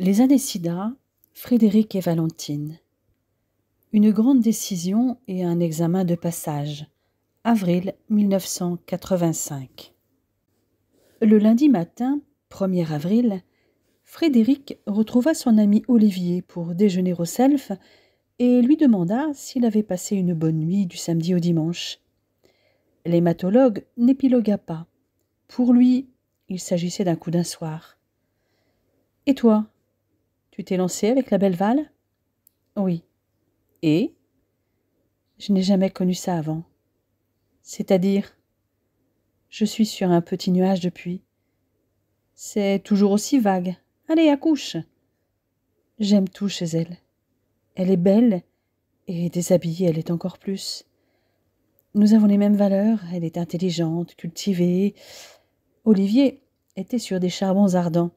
Les années SIDA, Frédéric et Valentine. Une grande décision et un examen de passage. Avril 1985. Le lundi matin, 1er avril, Frédéric retrouva son ami Olivier pour déjeuner au Self et lui demanda s'il avait passé une bonne nuit du samedi au dimanche. L'hématologue n'épilogua pas. Pour lui, il s'agissait d'un coup d'un soir. « Et toi, tu t'es lancé avec la belle Val ?»« Oui. »« Et ?»« Je n'ai jamais connu ça avant. »« C'est-à-dire ?»« Je suis sur un petit nuage depuis. »« C'est toujours aussi vague. Allez, accouche !»« J'aime tout chez elle. Elle est belle, et déshabillée, elle est encore plus. Nous avons les mêmes valeurs, elle est intelligente, cultivée. » Olivier était sur des charbons ardents.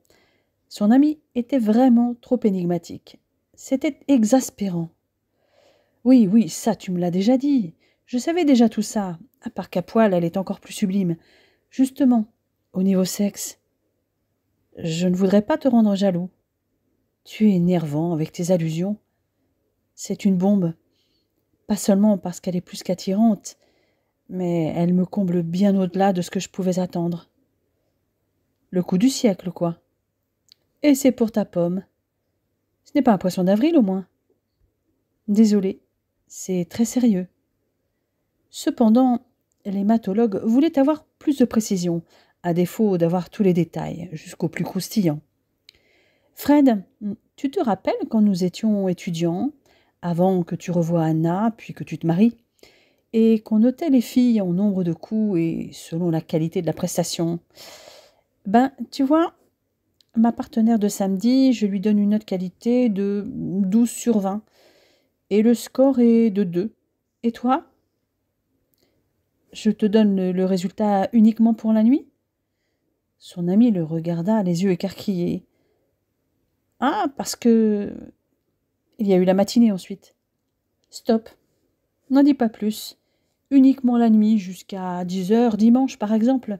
Son ami était vraiment trop énigmatique. C'était exaspérant. « Oui, oui, ça tu me l'as déjà dit. Je savais déjà tout ça. À part qu'à poil, elle est encore plus sublime. Justement, au niveau sexe. Je ne voudrais pas te rendre jaloux. Tu es énervant avec tes allusions. C'est une bombe. Pas seulement parce qu'elle est plus qu'attirante, mais elle me comble bien au-delà de ce que je pouvais attendre. Le coup du siècle, quoi. Et c'est pour ta pomme. Ce n'est pas un poisson d'avril, au moins. Désolé, c'est très sérieux. Cependant, l'hématologue voulait avoir plus de précision, à défaut d'avoir tous les détails, jusqu'au plus croustillant. Fred, tu te rappelles quand nous étions étudiants, avant que tu revoies Anna, puis que tu te maries, et qu'on notait les filles en nombre de coups et selon la qualité de la prestation? Ben, tu vois, ma partenaire de samedi, je lui donne une note qualité de 12 sur 20, et le score est de 2. Et toi? Je te donne le résultat uniquement pour la nuit? Son ami le regarda, les yeux écarquillés. Ah, parce que... Il y a eu la matinée ensuite. Stop. N'en dis pas plus. Uniquement la nuit, jusqu'à 10h dimanche, par exemple.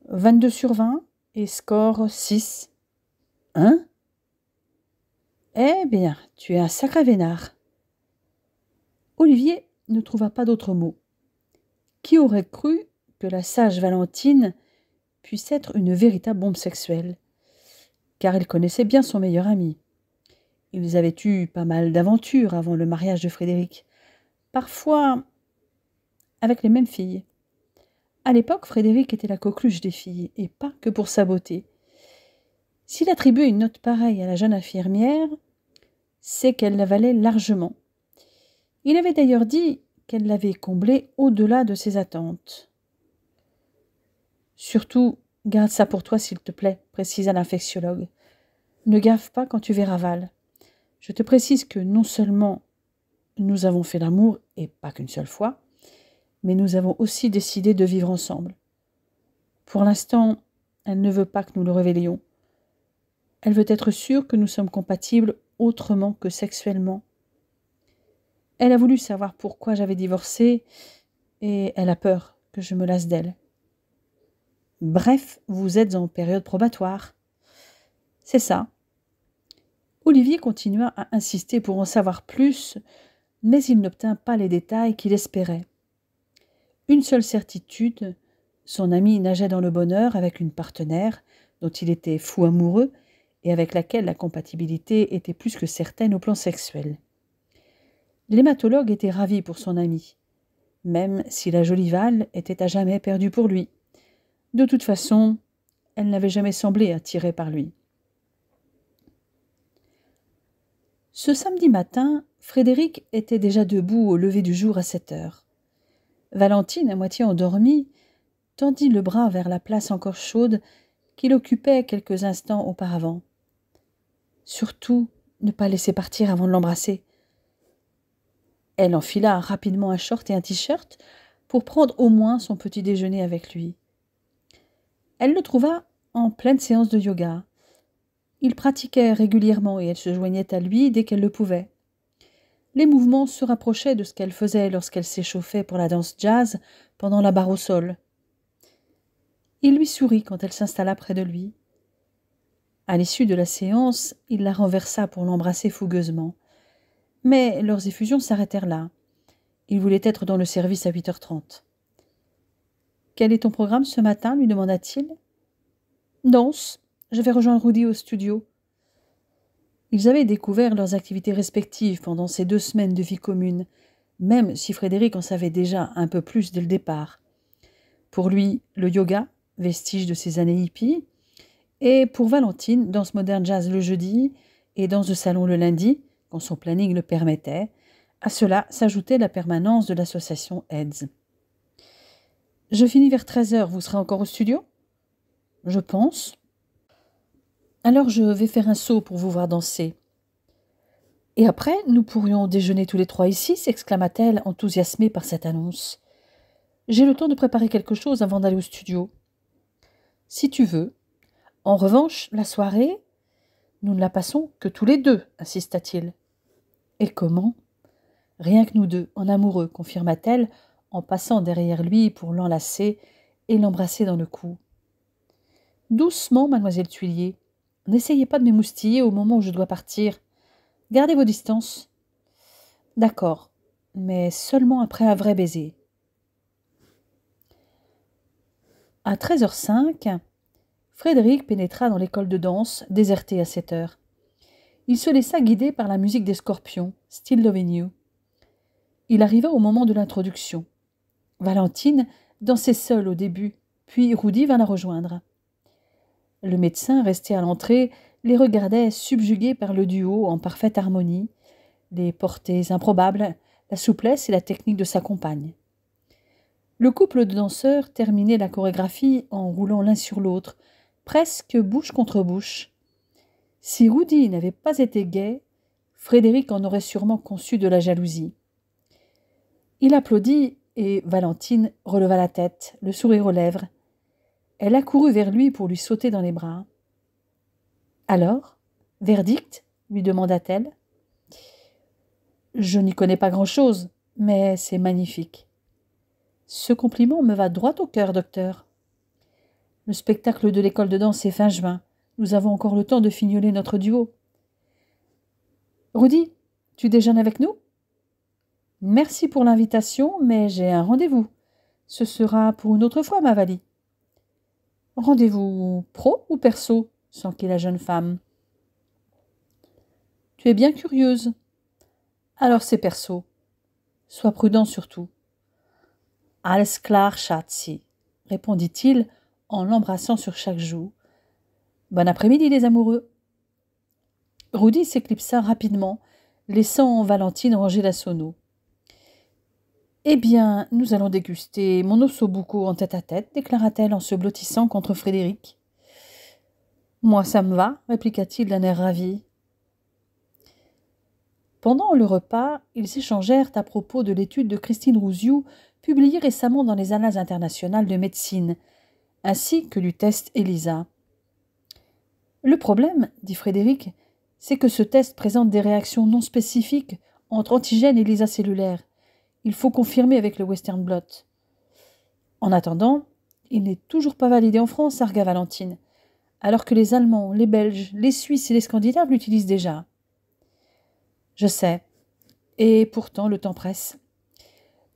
22 sur 20 et score 6. Hein? Eh bien, tu es un sacré vénard. Olivier ne trouva pas d'autre mot. Qui aurait cru que la sage Valentine puisse être une véritable bombe sexuelle? Car il connaissait bien son meilleur ami. Ils avaient eu pas mal d'aventures avant le mariage de Frédéric. Parfois avec les mêmes filles. À l'époque, Frédéric était la coqueluche des filles, et pas que pour sa beauté. S'il attribuait une note pareille à la jeune infirmière, c'est qu'elle la valait largement. Il avait d'ailleurs dit qu'elle l'avait comblée au-delà de ses attentes. « Surtout, garde ça pour toi, s'il te plaît, » précisa l'infectiologue. « Ne gaffe pas quand tu verras Val. Je te précise que non seulement nous avons fait l'amour, et pas qu'une seule fois, mais nous avons aussi décidé de vivre ensemble. Pour l'instant, elle ne veut pas que nous le révélions. Elle veut être sûre que nous sommes compatibles autrement que sexuellement. Elle a voulu savoir pourquoi j'avais divorcé, et elle a peur que je me lasse d'elle. Bref, vous êtes en période probatoire. C'est ça. » Olivier continua à insister pour en savoir plus, mais il n'obtint pas les détails qu'il espérait. Une seule certitude, son ami nageait dans le bonheur avec une partenaire dont il était fou amoureux et avec laquelle la compatibilité était plus que certaine au plan sexuel. L'hématologue était ravi pour son ami, même si la jolie Val était à jamais perdue pour lui. De toute façon, elle n'avait jamais semblé attirée par lui. Ce samedi matin, Frédéric était déjà debout au lever du jour à 7h. Valentine, à moitié endormie, tendit le bras vers la place encore chaude qu'il occupait quelques instants auparavant. Surtout, ne pas laisser partir avant de l'embrasser. Elle enfila rapidement un short et un t-shirt pour prendre au moins son petit déjeuner avec lui. Elle le trouva en pleine séance de yoga. Il pratiquait régulièrement et elle se joignait à lui dès qu'elle le pouvait. Les mouvements se rapprochaient de ce qu'elle faisait lorsqu'elle s'échauffait pour la danse jazz pendant la barre au sol. Il lui sourit quand elle s'installa près de lui. À l'issue de la séance, il la renversa pour l'embrasser fougueusement. Mais leurs effusions s'arrêtèrent là. Il voulait être dans le service à 8h30. « Quel est ton programme ce matin » lui demanda-t-il. « Danse. Je vais rejoindre Rudy au studio. » Ils avaient découvert leurs activités respectives pendant ces 2 semaines de vie commune, même si Frédéric en savait déjà un peu plus dès le départ. Pour lui, le yoga, vestige de ses années hippies, et pour Valentine, danse moderne jazz le jeudi et danse de salon le lundi, quand son planning le permettait. À cela s'ajoutait la permanence de l'association AIDS. « Je finis vers 13h, vous serez encore au studio ?»« Je pense. »« Alors je vais faire un saut pour vous voir danser. »« Et après, nous pourrions déjeuner tous les 3 ici » s'exclama-t-elle, enthousiasmée par cette annonce. « J'ai le temps de préparer quelque chose avant d'aller au studio. »« Si tu veux. En revanche, la soirée, nous ne la passons que tous les 2, insista-t-il. « Et comment ?»« Rien que nous 2, en amoureux, confirma-t-elle, en passant derrière lui pour l'enlacer et l'embrasser dans le cou. « Doucement, mademoiselle Tuillier. N'essayez pas de m'émoustiller au moment où je dois partir. Gardez vos distances. »« D'accord, mais seulement après un vrai baiser. » À 13h05, Frédéric pénétra dans l'école de danse, désertée à 7h. Il se laissa guider par la musique des Scorpions, Still Loving You. Il arriva au moment de l'introduction. Valentine dansait seule au début, puis Rudy vint la rejoindre. Le médecin, resté à l'entrée, les regardait subjugué par le duo en parfaite harmonie, les portées improbables, la souplesse et la technique de sa compagne. Le couple de danseurs terminait la chorégraphie en roulant l'un sur l'autre, presque bouche contre bouche. Si Rudy n'avait pas été gai, Frédéric en aurait sûrement conçu de la jalousie. Il applaudit et Valentine releva la tête, le sourire aux lèvres. Elle accourut vers lui pour lui sauter dans les bras. « Alors, verdict ?» lui demanda-t-elle. « Je n'y connais pas grand-chose, mais c'est magnifique. » « Ce compliment me va droit au cœur, docteur. Le spectacle de l'école de danse est fin juin. Nous avons encore le temps de fignoler notre duo. »« Rudy, tu déjeunes avec nous ?»« Merci pour l'invitation, mais j'ai un rendez-vous. Ce sera pour une autre fois, ma Valie. »« Rendez-vous pro ou perso ?» s'enquit la jeune femme. « Tu es bien curieuse. Alors c'est perso. Sois prudent surtout. »« Alles klar, Schatzi » répondit-il en l'embrassant sur chaque joue. « Bon après-midi, les amoureux. » Rudy s'éclipsa rapidement, laissant Valentine ranger la sono. « Eh bien, nous allons déguster mon ossobuco en tête-à-tête, déclara-t-elle en se blottissant contre Frédéric. « Moi, ça me va, répliqua-t-il d'un air ravi. Pendant le repas, ils s'échangèrent à propos de l'étude de Christine Rouziou, publiée récemment dans les Annales internationales de médecine, ainsi que du test ELISA. « Le problème, dit Frédéric, c'est que ce test présente des réactions non spécifiques entre antigènes et ELISA cellulaires. Il faut confirmer avec le Western blot. » En attendant, il n'est toujours pas validé en France, argua Valentine, alors que les Allemands, les Belges, les Suisses et les Scandinaves l'utilisent déjà. Je sais, et pourtant le temps presse.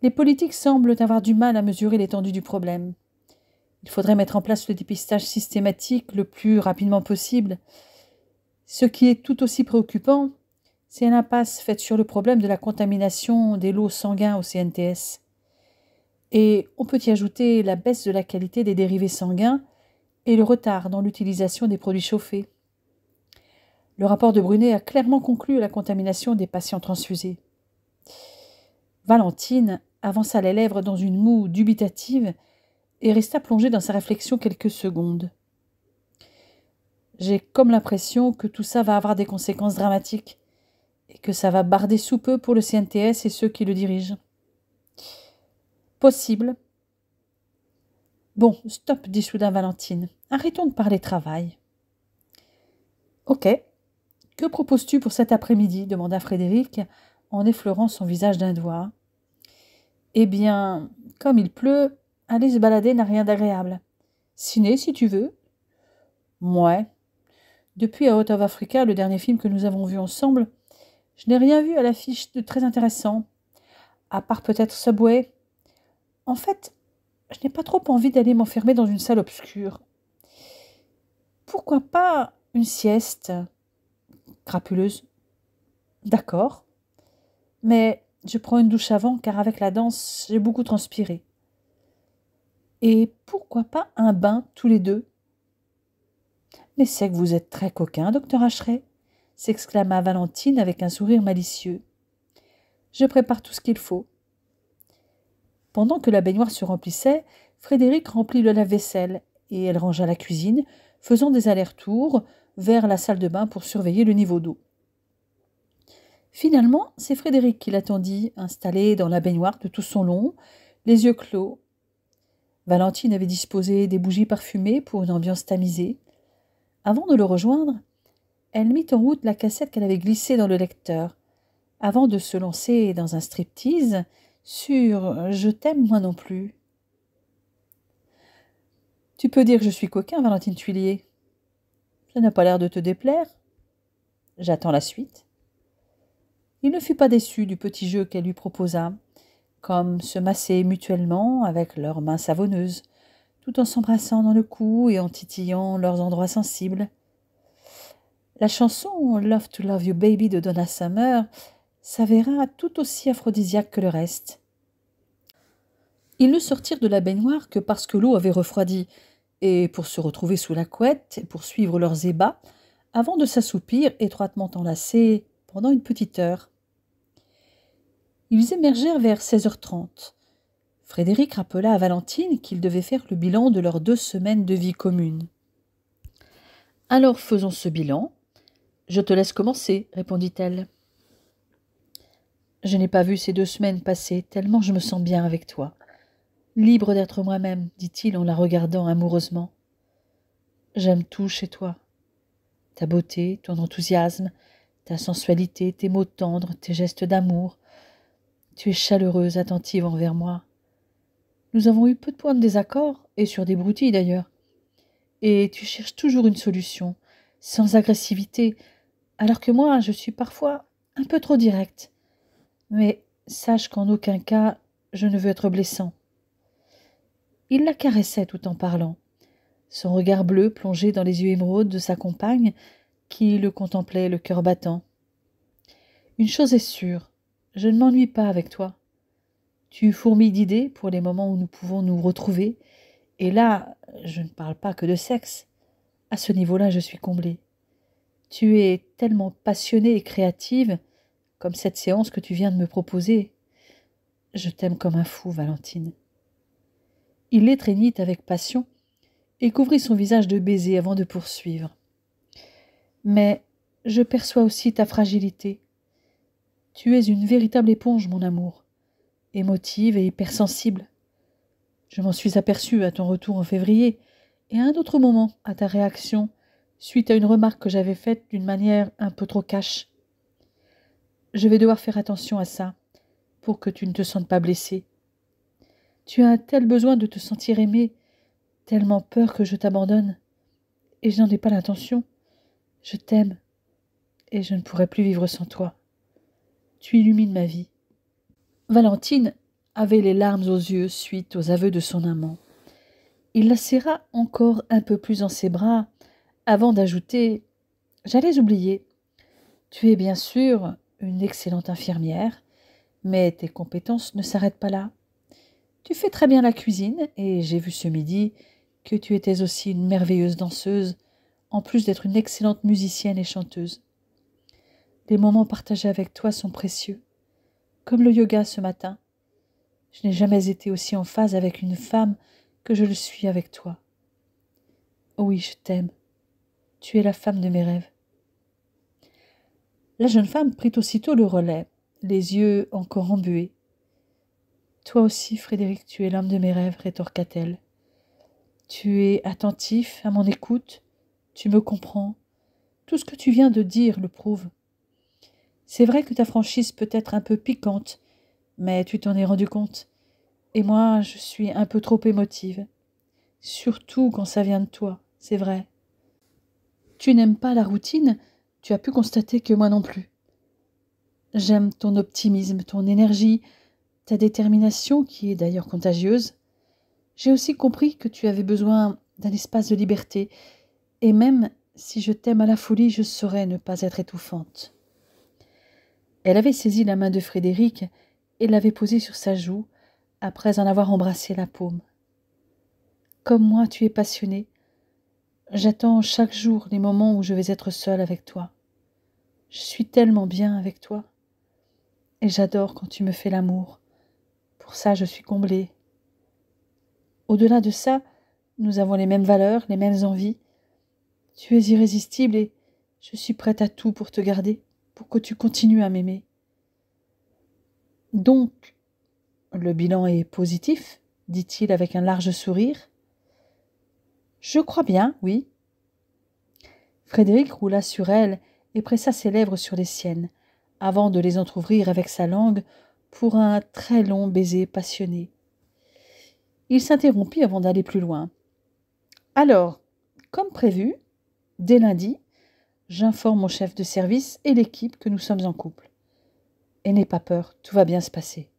Les politiques semblent avoir du mal à mesurer l'étendue du problème. Il faudrait mettre en place le dépistage systématique le plus rapidement possible. Ce qui est tout aussi préoccupant, c'est l'impasse faite sur le problème de la contamination des lots sanguins au CNTS. Et on peut y ajouter la baisse de la qualité des dérivés sanguins et le retard dans l'utilisation des produits chauffés. Le rapport de Brunet a clairement conclu la contamination des patients transfusés. Valentine avança les lèvres dans une moue dubitative et resta plongée dans sa réflexion quelques secondes. J'ai comme l'impression que tout ça va avoir des conséquences dramatiques et que ça va barder sous peu pour le CNTS et ceux qui le dirigent. Possible. Bon, stop, dit soudain Valentine. Arrêtons de parler travail. Ok. Que proposes-tu pour cet après-midi demanda Frédéric en effleurant son visage d'un doigt. Eh bien, comme il pleut, aller se balader n'a rien d'agréable. Ciné, si tu veux. Mouais. Depuis Out of Africa, le dernier film que nous avons vu ensemble, je n'ai rien vu à l'affiche de très intéressant, à part peut-être Subway. En fait, je n'ai pas trop envie d'aller m'enfermer dans une salle obscure. Pourquoi pas une sieste crapuleuse? D'accord. Mais je prends une douche avant, car avec la danse, j'ai beaucoup transpiré. Et pourquoi pas un bain tous les deux? Mais c'est que vous êtes très coquin, docteur Ashray, s'exclama Valentine avec un sourire malicieux. Je prépare tout ce qu'il faut. Pendant que la baignoire se remplissait, Frédéric remplit le lave-vaisselle et elle rangea la cuisine, faisant des allers-retours vers la salle de bain pour surveiller le niveau d'eau. Finalement, c'est Frédéric qui l'attendit, installé dans la baignoire de tout son long, les yeux clos. Valentine avait disposé des bougies parfumées pour une ambiance tamisée. Avant de le rejoindre, elle mit en route la cassette qu'elle avait glissée dans le lecteur, avant de se lancer dans un striptease sur « Je t'aime moi non plus ». Tu peux dire que je suis coquin, Valentine Tuillier. Ça n'a pas l'air de te déplaire. J'attends la suite. Il ne fut pas déçu du petit jeu qu'elle lui proposa, comme se masser mutuellement avec leurs mains savonneuses, tout en s'embrassant dans le cou et en titillant leurs endroits sensibles. La chanson « Love to Love You Baby » de Donna Summer s'avéra tout aussi aphrodisiaque que le reste. Ils ne sortirent de la baignoire que parce que l'eau avait refroidi, et pour se retrouver sous la couette et poursuivre leurs ébats, avant de s'assoupir étroitement enlacés pendant une petite heure. Ils émergèrent vers 16h30. Frédéric rappela à Valentine qu'il devait faire le bilan de leurs 2 semaines de vie commune. « Alors faisons ce bilan. Je te laisse commencer, répondit-elle. Je n'ai pas vu ces 2 semaines passer, tellement je me sens bien avec toi. Libre d'être moi-même, dit-il en la regardant amoureusement. J'aime tout chez toi. Ta beauté, ton enthousiasme, ta sensualité, tes mots tendres, tes gestes d'amour. Tu es chaleureuse, attentive envers moi. Nous avons eu peu de points de désaccord, et sur des broutilles d'ailleurs. Et tu cherches toujours une solution, sans agressivité, alors que moi, je suis parfois un peu trop directe. Mais sache qu'en aucun cas, je ne veux être blessant. Il la caressait tout en parlant, son regard bleu plongé dans les yeux émeraudes de sa compagne, qui le contemplait le cœur battant. Une chose est sûre, je ne m'ennuie pas avec toi. Tu fourmilles d'idées pour les moments où nous pouvons nous retrouver, et là, je ne parle pas que de sexe. À ce niveau-là, je suis comblée. Tu es tellement passionnée et créative, comme cette séance que tu viens de me proposer. Je t'aime comme un fou, Valentine. Il l'étreignit avec passion et couvrit son visage de baisers avant de poursuivre. Mais je perçois aussi ta fragilité. Tu es une véritable éponge, mon amour, émotive et hypersensible. Je m'en suis aperçue à ton retour en février et à un autre moment à ta réaction suite à une remarque que j'avais faite d'une manière un peu trop cash. Je vais devoir faire attention à ça pour que tu ne te sentes pas blessée. Tu as un tel besoin de te sentir aimée, tellement peur que je t'abandonne, et je n'en ai pas l'intention. Je t'aime, et je ne pourrai plus vivre sans toi. Tu illumines ma vie. » Valentine avait les larmes aux yeux suite aux aveux de son amant. Il la serra encore un peu plus en ses bras, avant d'ajouter « J'allais oublier. Tu es bien sûr une excellente infirmière, mais tes compétences ne s'arrêtent pas là. Tu fais très bien la cuisine, et j'ai vu ce midi que tu étais aussi une merveilleuse danseuse, en plus d'être une excellente musicienne et chanteuse. Les moments partagés avec toi sont précieux, comme le yoga ce matin. Je n'ai jamais été aussi en phase avec une femme que je le suis avec toi. Oh oui, je t'aime. Tu es la femme de mes rêves. » La jeune femme prit aussitôt le relais, les yeux encore embués. « Toi aussi, Frédéric, tu es l'homme de mes rêves, » rétorqua-t-elle. « Tu es attentif à mon écoute, tu me comprends. Tout ce que tu viens de dire le prouve. C'est vrai que ta franchise peut être un peu piquante, mais tu t'en es rendu compte. Et moi, je suis un peu trop émotive. Surtout quand ça vient de toi, c'est vrai. Tu n'aimes pas la routine, tu as pu constater que moi non plus. J'aime ton optimisme, ton énergie, ta détermination qui est d'ailleurs contagieuse. J'ai aussi compris que tu avais besoin d'un espace de liberté, et même si je t'aime à la folie, je saurais ne pas être étouffante. Elle avait saisi la main de Frédéric et l'avait posée sur sa joue, après en avoir embrassé la paume. Comme moi, tu es passionné. J'attends chaque jour les moments où je vais être seule avec toi. Je suis tellement bien avec toi. Et j'adore quand tu me fais l'amour. Pour ça, je suis comblée. Au-delà de ça, nous avons les mêmes valeurs, les mêmes envies. Tu es irrésistible et je suis prête à tout pour te garder, pour que tu continues à m'aimer. Donc, le bilan est positif, dit-il avec un large sourire. Je crois bien, oui. Frédéric roula sur elle et pressa ses lèvres sur les siennes, avant de les entr'ouvrir avec sa langue pour un très long baiser passionné. Il s'interrompit avant d'aller plus loin. Alors, comme prévu, dès lundi, j'informe mon chef de service et l'équipe que nous sommes en couple. Et n'aie pas peur, tout va bien se passer.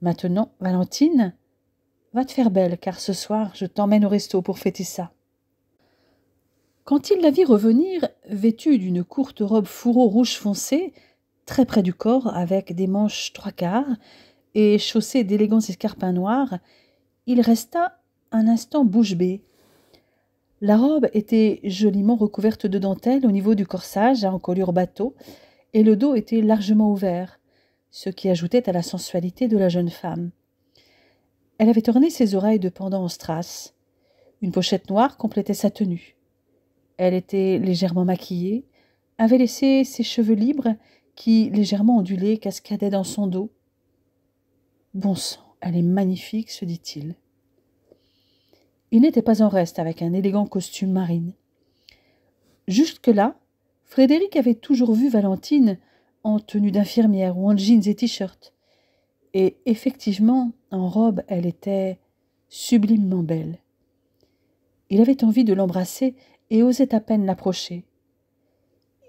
Maintenant, Valentine, va te faire belle, car ce soir, je t'emmène au resto pour fêter ça. Quand il la vit revenir, vêtue d'une courte robe fourreau rouge foncé, très près du corps, avec des manches 3/4, et chaussée d'élégants escarpins noirs, il resta un instant bouche bée. La robe était joliment recouverte de dentelle au niveau du corsage à encolure bateau, et le dos était largement ouvert, ce qui ajoutait à la sensualité de la jeune femme. Elle avait orné ses oreilles de pendants en strass. Une pochette noire complétait sa tenue. Elle était légèrement maquillée, avait laissé ses cheveux libres qui, légèrement ondulés, cascadaient dans son dos. « Bon sang, elle est magnifique, se dit-il. » Il n'était pas en reste avec un élégant costume marine. Jusque-là, Frédéric avait toujours vu Valentine en tenue d'infirmière ou en jeans et t-shirt. Et effectivement, en robe, elle était sublimement belle. Il avait envie de l'embrasser et osait à peine l'approcher.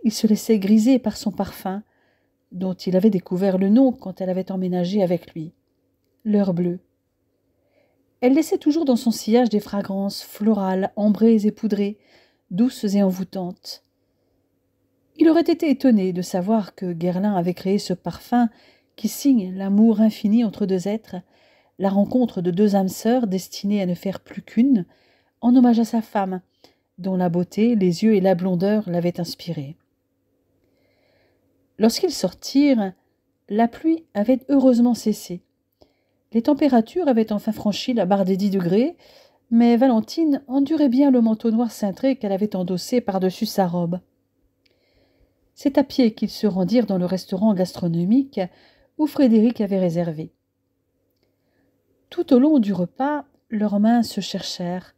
Il se laissait griser par son parfum, dont il avait découvert le nom quand elle avait emménagé avec lui, l'heure bleue. Elle laissait toujours dans son sillage des fragrances florales, ambrées et poudrées, douces et envoûtantes. Il aurait été étonné de savoir que Guerlain avait créé ce parfum qui signe l'amour infini entre deux êtres, la rencontre de deux âmes sœurs destinées à ne faire plus qu'une, en hommage à sa femme, dont la beauté, les yeux et la blondeur l'avaient inspiré. Lorsqu'ils sortirent, la pluie avait heureusement cessé. Les températures avaient enfin franchi la barre des 10 degrés, mais Valentine endurait bien le manteau noir cintré qu'elle avait endossé par-dessus sa robe. C'est à pied qu'ils se rendirent dans le restaurant gastronomique où Frédéric avait réservé. Tout au long du repas, leurs mains se cherchèrent,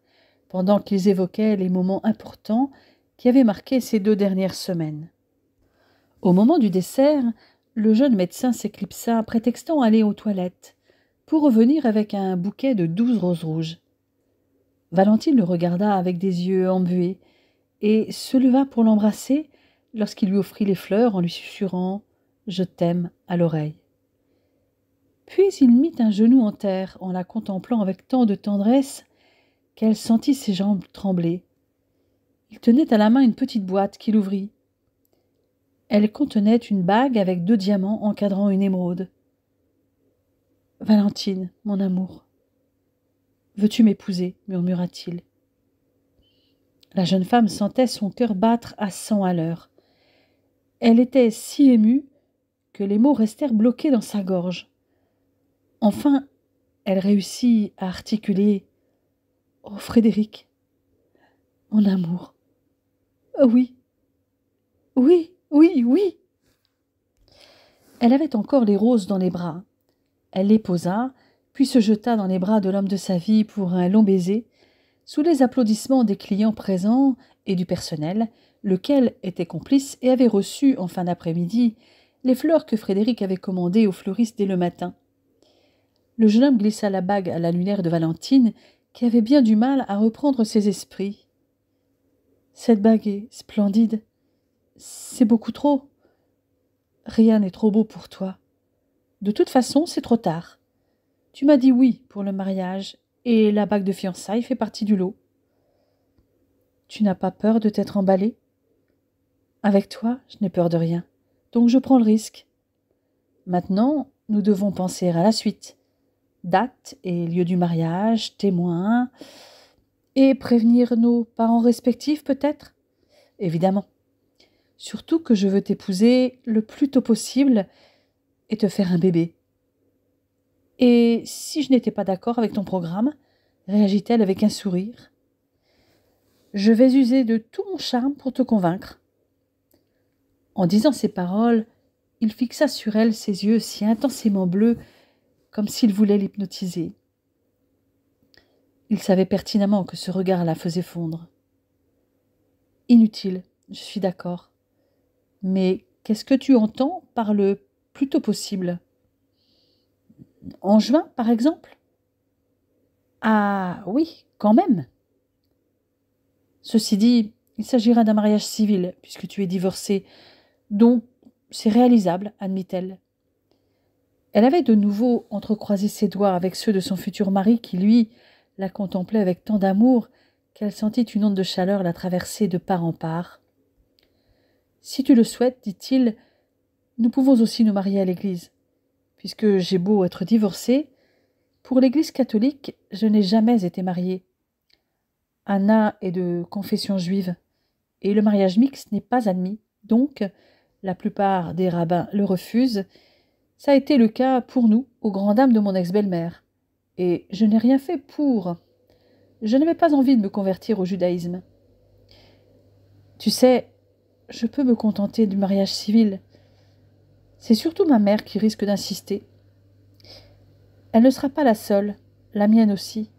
pendant qu'ils évoquaient les moments importants qui avaient marqué ces 2 dernières semaines. Au moment du dessert, le jeune médecin s'éclipsa, prétextant aller aux toilettes, pour revenir avec un bouquet de 12 roses rouges. Valentine le regarda avec des yeux embués et se leva pour l'embrasser lorsqu'il lui offrit les fleurs en lui susurrant « Je t'aime » à l'oreille. Puis il mit un genou en terre en la contemplant avec tant de tendresse qu'elle sentit ses jambes trembler. Il tenait à la main une petite boîte qu'il ouvrit. Elle contenait une bague avec 2 diamants encadrant une émeraude. « Valentine, mon amour, veux-tu m'épouser » murmura-t-il. La jeune femme sentait son cœur battre à 100 à l'heure. Elle était si émue que les mots restèrent bloqués dans sa gorge. Enfin, elle réussit à articuler « Oh, Frédéric, mon amour, oui, oui, oui, oui !» Elle avait encore les roses dans les bras. Elle les posa, puis se jeta dans les bras de l'homme de sa vie pour un long baiser, sous les applaudissements des clients présents et du personnel, lequel était complice et avait reçu, en fin d'après-midi, les fleurs que Frédéric avait commandées au fleuriste dès le matin. Le jeune homme glissa la bague à la lunaire de Valentine, qui avait bien du mal à reprendre ses esprits. Cette bague est splendide. C'est beaucoup trop. Rien n'est trop beau pour toi. De toute façon, c'est trop tard. Tu m'as dit oui pour le mariage, et la bague de fiançailles fait partie du lot. Tu n'as pas peur de t'être emballée? Avec toi, je n'ai peur de rien, donc je prends le risque. Maintenant, nous devons penser à la suite. Date et lieu du mariage, témoins, et prévenir nos parents respectifs peut-être? Évidemment. Surtout que je veux t'épouser le plus tôt possible et te faire un bébé. Et si je n'étais pas d'accord avec ton programme, réagit-elle avec un sourire. Je vais user de tout mon charme pour te convaincre. En disant ces paroles, il fixa sur elle ses yeux si intensément bleus, comme s'il voulait l'hypnotiser. Il savait pertinemment que ce regard la faisait fondre. Inutile, je suis d'accord. Mais qu'est-ce que tu entends par le plus tôt possible? En juin, par exemple? Ah oui, quand même. Ceci dit, il s'agira d'un mariage civil, puisque tu es divorcée, donc c'est réalisable, admit-elle. Elle avait de nouveau entrecroisé ses doigts avec ceux de son futur mari qui, lui, la contemplait avec tant d'amour qu'elle sentit une onde de chaleur la traverser de part en part. « Si tu le souhaites, dit-il, nous pouvons aussi nous marier à l'église. Puisque j'ai beau être divorcée, pour l'église catholique, je n'ai jamais été mariée. Anna est de confession juive, et le mariage mixte n'est pas admis, donc la plupart des rabbins le refusent. Ça a été le cas pour nous, aux grandes dames de mon ex-belle-mère. Et je n'ai rien fait pour. Je n'avais pas envie de me convertir au judaïsme. Tu sais, je peux me contenter du mariage civil. C'est surtout ma mère qui risque d'insister. Elle ne sera pas la seule, la mienne aussi.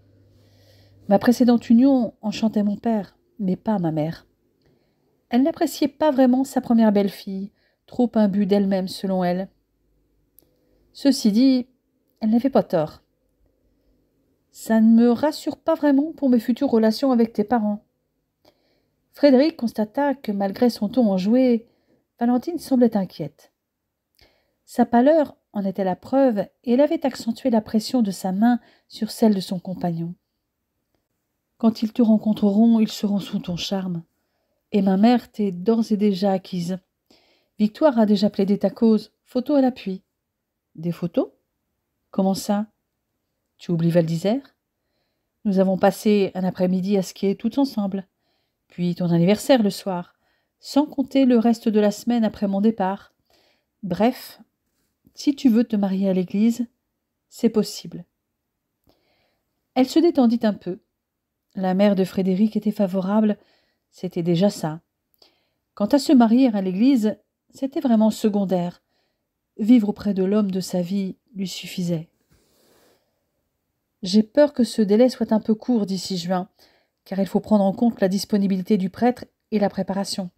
Ma précédente union enchantait mon père, mais pas ma mère. Elle n'appréciait pas vraiment sa première belle-fille, trop imbue d'elle-même selon elle. Ceci dit, elle n'avait pas tort. Ça ne me rassure pas vraiment pour mes futures relations avec tes parents. Frédéric constata que malgré son ton enjoué, Valentine semblait inquiète. Sa pâleur en était la preuve et elle avait accentué la pression de sa main sur celle de son compagnon. Quand ils te rencontreront, ils seront sous ton charme. Et ma mère t'est d'ores et déjà acquise. Victoire a déjà plaidé ta cause, photo à l'appui. Des photos? Comment ça? Tu oublies Val d'Isère? Nous avons passé un après-midi à skier tous ensemble. Puis ton anniversaire le soir, sans compter le reste de la semaine après mon départ. Bref, si tu veux te marier à l'église, c'est possible. Elle se détendit un peu. La mère de Frédéric était favorable, c'était déjà ça. Quant à se marier à l'église, c'était vraiment secondaire. Vivre auprès de l'homme de sa vie lui suffisait. J'ai peur que ce délai soit un peu court d'ici juin, car il faut prendre en compte la disponibilité du prêtre et la préparation.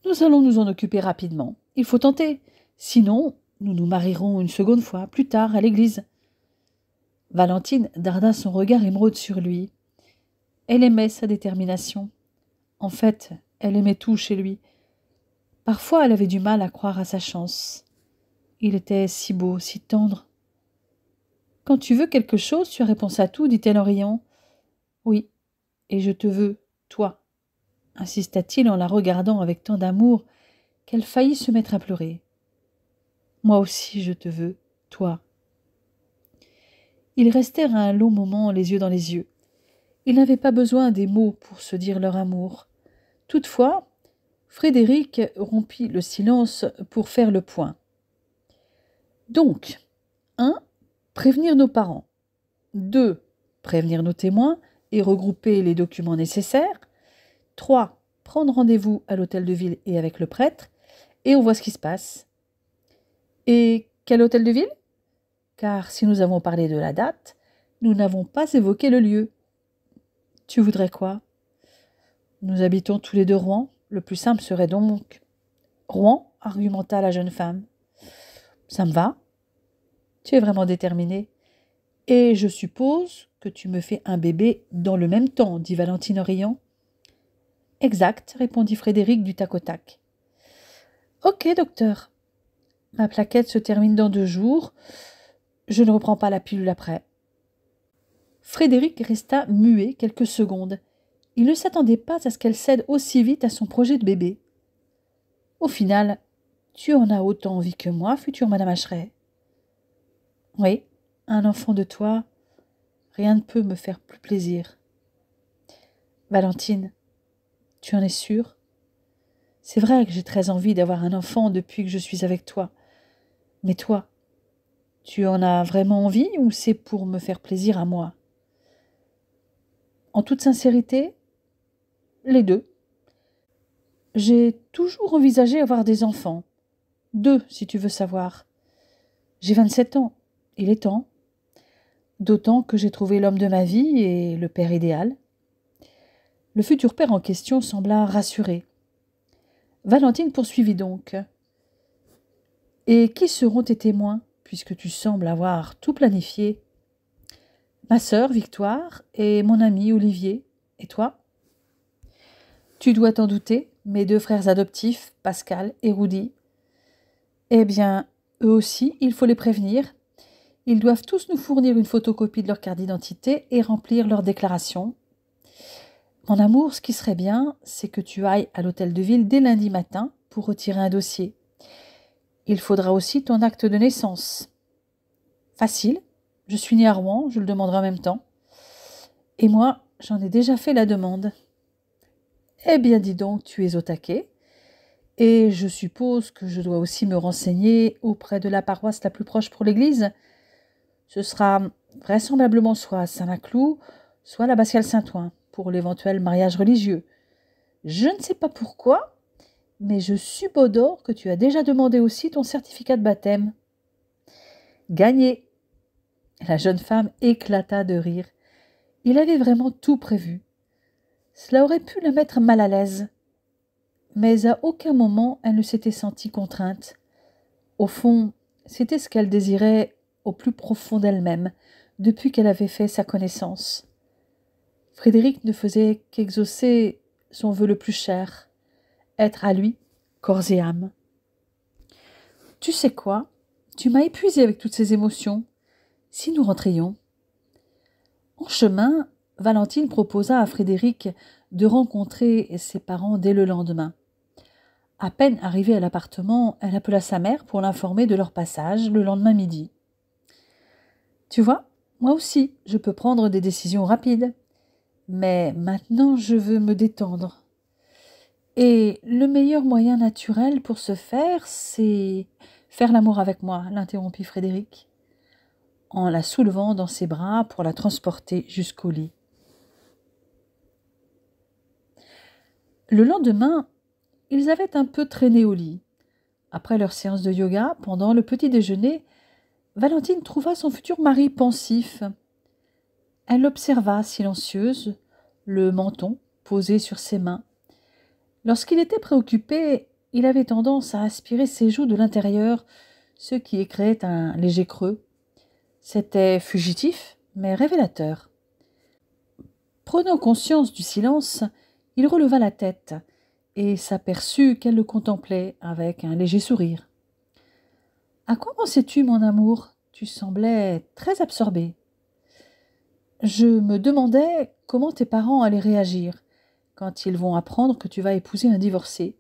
Nous allons nous en occuper rapidement. Il faut tenter. Sinon, nous nous marierons une seconde fois, plus tard, à l'église. Valentine darda son regard émeraude sur lui. Elle aimait sa détermination. En fait, elle aimait tout chez lui. Parfois, elle avait du mal à croire à sa chance. Il était si beau, si tendre. « Quand tu veux quelque chose, tu as réponse à tout, dit-elle en riant. « Oui, et je te veux, toi, insista-t-il en la regardant avec tant d'amour qu'elle faillit se mettre à pleurer. Moi aussi, je te veux, toi. Ils restèrent un long moment les yeux dans les yeux. Ils n'avaient pas besoin des mots pour se dire leur amour. Toutefois, Frédéric rompit le silence pour faire le point. Donc, 1. Prévenir nos parents. 2. Prévenir nos témoins et regrouper les documents nécessaires. 3. Prendre rendez-vous à l'hôtel de ville et avec le prêtre. Et on voit ce qui se passe. Et quel hôtel de ville? Car si nous avons parlé de la date, nous n'avons pas évoqué le lieu. Tu voudrais quoi? Nous habitons tous les deux Rouen. Le plus simple serait donc Rouen, argumenta la jeune femme. Ça me va. Tu es vraiment déterminée. Et je suppose que tu me fais un bébé dans le même temps, dit Valentine en riant. Exact, répondit Frédéric du tac au tac. Ok, docteur. Ma plaquette se termine dans 2 jours. Je ne reprends pas la pilule après. Frédéric resta muet quelques secondes. Il ne s'attendait pas à ce qu'elle cède aussi vite à son projet de bébé. Au final, tu en as autant envie que moi, future Madame Hacheret. Oui, un enfant de toi, rien ne peut me faire plus plaisir. Valentine, tu en es sûre? C'est vrai que j'ai très envie d'avoir un enfant depuis que je suis avec toi. Mais toi, tu en as vraiment envie ou c'est pour me faire plaisir à moi? En toute sincérité, les deux. J'ai toujours envisagé avoir des enfants. 2, si tu veux savoir. J'ai 27 ans. Il est temps. D'autant que j'ai trouvé l'homme de ma vie et le père idéal. Le futur père en question sembla rassuré. Valentine poursuivit donc. Et qui seront tes témoins, puisque tu sembles avoir tout planifié? Ma sœur Victoire et mon ami Olivier. Et toi? Tu dois t'en douter, mes 2 frères adoptifs, Pascal et Rudy. Eh bien, eux aussi, il faut les prévenir. Ils doivent tous nous fournir une photocopie de leur carte d'identité et remplir leur déclaration. Mon amour, ce qui serait bien, c'est que tu ailles à l'hôtel de ville dès lundi matin pour retirer un dossier. Il faudra aussi ton acte de naissance. Facile, je suis née à Rouen, je le demanderai en même temps. Et moi, j'en ai déjà fait la demande. Eh bien, dis donc, tu es au taquet. Et je suppose que je dois aussi me renseigner auprès de la paroisse la plus proche pour l'église. Ce sera vraisemblablement soit à Saint-Maclou, soit à l'Abbatiale Saint-Ouen, pour l'éventuel mariage religieux. Je ne sais pas pourquoi, mais je subodore que tu as déjà demandé aussi ton certificat de baptême. Gagné. La jeune femme éclata de rire. Il avait vraiment tout prévu. Cela aurait pu la mettre mal à l'aise. Mais à aucun moment elle ne s'était sentie contrainte. Au fond, c'était ce qu'elle désirait au plus profond d'elle-même, depuis qu'elle avait fait sa connaissance. Frédéric ne faisait qu'exaucer son vœu le plus cher, être à lui, corps et âme. Tu sais quoi? Tu m'as épuisée avec toutes ces émotions. Si nous rentrions? En chemin, Valentine proposa à Frédéric de rencontrer ses parents dès le lendemain. À peine arrivée à l'appartement, elle appela sa mère pour l'informer de leur passage le lendemain midi. « Tu vois, moi aussi, je peux prendre des décisions rapides. Mais maintenant, je veux me détendre. Et le meilleur moyen naturel pour ce faire, c'est faire l'amour avec moi, l'interrompit Frédéric, en la soulevant dans ses bras pour la transporter jusqu'au lit. Le lendemain, ils avaient un peu traîné au lit. Après leur séance de yoga, pendant le petit déjeuner, Valentine trouva son futur mari pensif. Elle l'observa silencieuse, le menton posé sur ses mains. Lorsqu'il était préoccupé, il avait tendance à aspirer ses joues de l'intérieur, ce qui créait un léger creux. C'était fugitif, mais révélateur. Prenant conscience du silence, il releva la tête et s'aperçut qu'elle le contemplait avec un léger sourire. « À quoi pensais-tu, mon amour? Tu semblais très absorbé. »« Je me demandais comment tes parents allaient réagir quand ils vont apprendre que tu vas épouser un divorcé.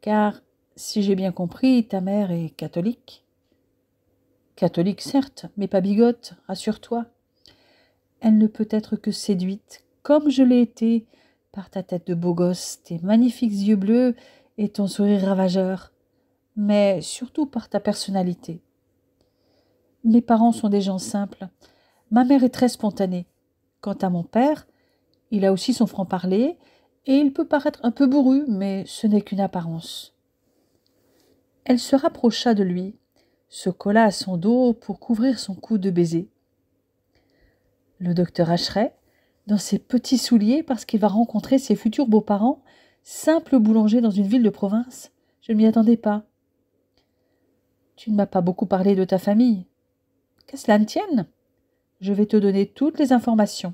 Car, si j'ai bien compris, ta mère est catholique. » »« Catholique, certes, mais pas bigote, rassure-toi. Elle ne peut être que séduite, comme je l'ai été, par ta tête de beau gosse, tes magnifiques yeux bleus et ton sourire ravageur, mais surtout par ta personnalité. Mes parents sont des gens simples. Ma mère est très spontanée. Quant à mon père, il a aussi son franc-parler, et il peut paraître un peu bourru, mais ce n'est qu'une apparence. Elle se rapprocha de lui, se colla à son dos pour couvrir son cou de baisers. Le docteur Hacheret, dans ses petits souliers parce qu'il va rencontrer ses futurs beaux-parents, simple boulanger dans une ville de province, je ne m'y attendais pas. Tu ne m'as pas beaucoup parlé de ta famille. Qu'à cela ne tienne, je vais te donner toutes les informations.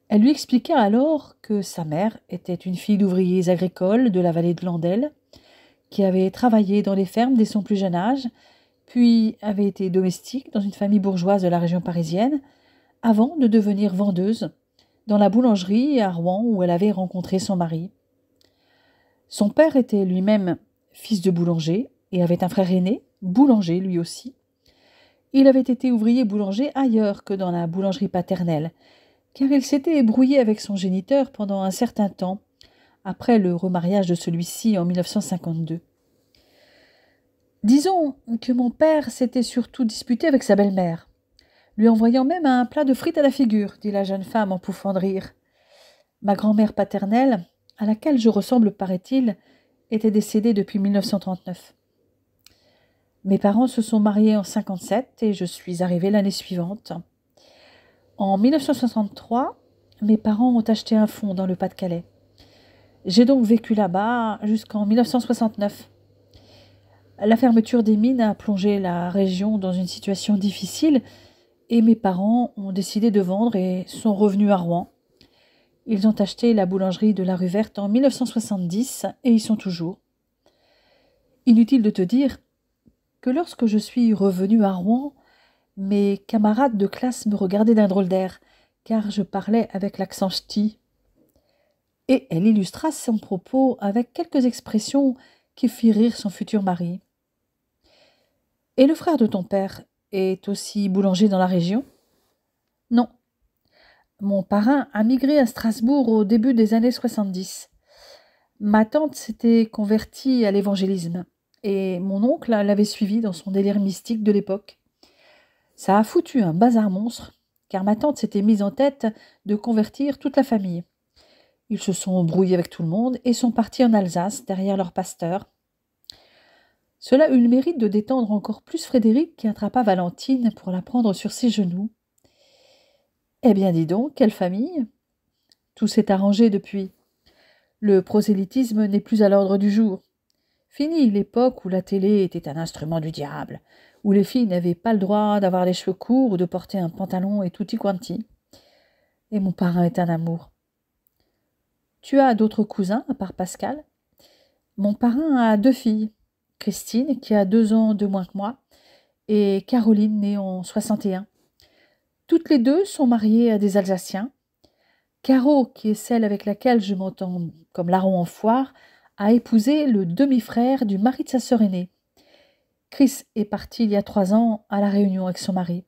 Elle lui expliqua alors que sa mère était une fille d'ouvriers agricoles de la vallée de Landelle, qui avait travaillé dans les fermes dès son plus jeune âge, puis avait été domestique dans une famille bourgeoise de la région parisienne, avant de devenir vendeuse dans la boulangerie à Rouen où elle avait rencontré son mari. Son père était lui-même fils de boulanger et avait un frère aîné, boulanger lui aussi. Il avait été ouvrier boulanger ailleurs que dans la boulangerie paternelle, car il s'était brouillé avec son géniteur pendant un certain temps, après le remariage de celui-ci en 1952. Disons que mon père s'était surtout disputé avec sa belle-mère, lui envoyant même un plat de frites à la figure, dit la jeune femme en pouffant de rire. Ma grand-mère paternelle, à laquelle je ressemble, paraît-il, était décédée depuis 1939. Mes parents se sont mariés en 1957 et je suis arrivée l'année suivante. En 1963, mes parents ont acheté un fonds dans le Pas-de-Calais. J'ai donc vécu là-bas jusqu'en 1969. La fermeture des mines a plongé la région dans une situation difficile et mes parents ont décidé de vendre et sont revenus à Rouen. Ils ont acheté la boulangerie de la rue Verte en 1970 et y sont toujours. Inutile de te dire que lorsque je suis revenue à Rouen, mes camarades de classe me regardaient d'un drôle d'air, car je parlais avec l'accent ch'ti. Et elle illustra son propos avec quelques expressions qui firent rire son futur mari. « Et le frère de ton père est aussi boulanger dans la région ?»« Non. Mon parrain a migré à Strasbourg au début des années 70. Ma tante s'était convertie à l'évangélisme, et mon oncle l'avait suivi dans son délire mystique de l'époque. Ça a foutu un bazar monstre, car ma tante s'était mise en tête de convertir toute la famille. Ils se sont brouillés avec tout le monde et sont partis en Alsace, derrière leur pasteur. Cela eut le mérite de détendre encore plus Frédéric, qui attrapa Valentine pour la prendre sur ses genoux. Eh bien, dis donc, quelle famille! Tout s'est arrangé depuis. Le prosélytisme n'est plus à l'ordre du jour. Fini l'époque où la télé était un instrument du diable, où les filles n'avaient pas le droit d'avoir les cheveux courts ou de porter un pantalon et tutti quanti. Et mon parrain est un amour. Tu as d'autres cousins, à part Pascal? Mon parrain a 2 filles, Christine, qui a 2 ans de moins que moi, et Caroline, née en 61. Toutes les 2 sont mariées à des Alsaciens. Caro, qui est celle avec laquelle je m'entends comme larron en foire, a épousé le demi-frère du mari de sa sœur aînée. Chris est parti il y a 3 ans à La Réunion avec son mari.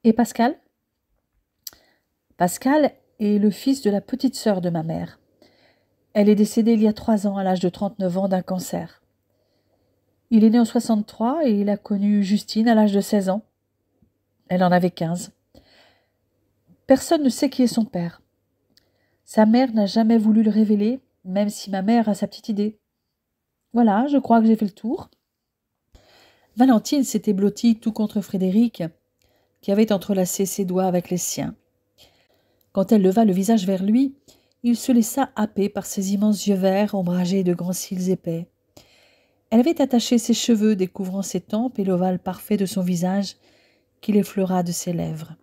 Et Pascal? Pascal est le fils de la petite sœur de ma mère. Elle est décédée il y a 3 ans à l'âge de 39 ans d'un cancer. Il est né en 63 et il a connu Justine à l'âge de 16 ans. Elle en avait 15. Personne ne sait qui est son père. Sa mère n'a jamais voulu le révéler, même si ma mère a sa petite idée. Voilà, je crois que j'ai fait le tour. Valentine s'était blottie tout contre Frédéric, qui avait entrelacé ses doigts avec les siens. Quand elle leva le visage vers lui, il se laissa happer par ses immenses yeux verts ombragés de grands cils épais. Elle avait attaché ses cheveux, découvrant ses tempes et l'ovale parfait de son visage, qu'il effleura de ses lèvres.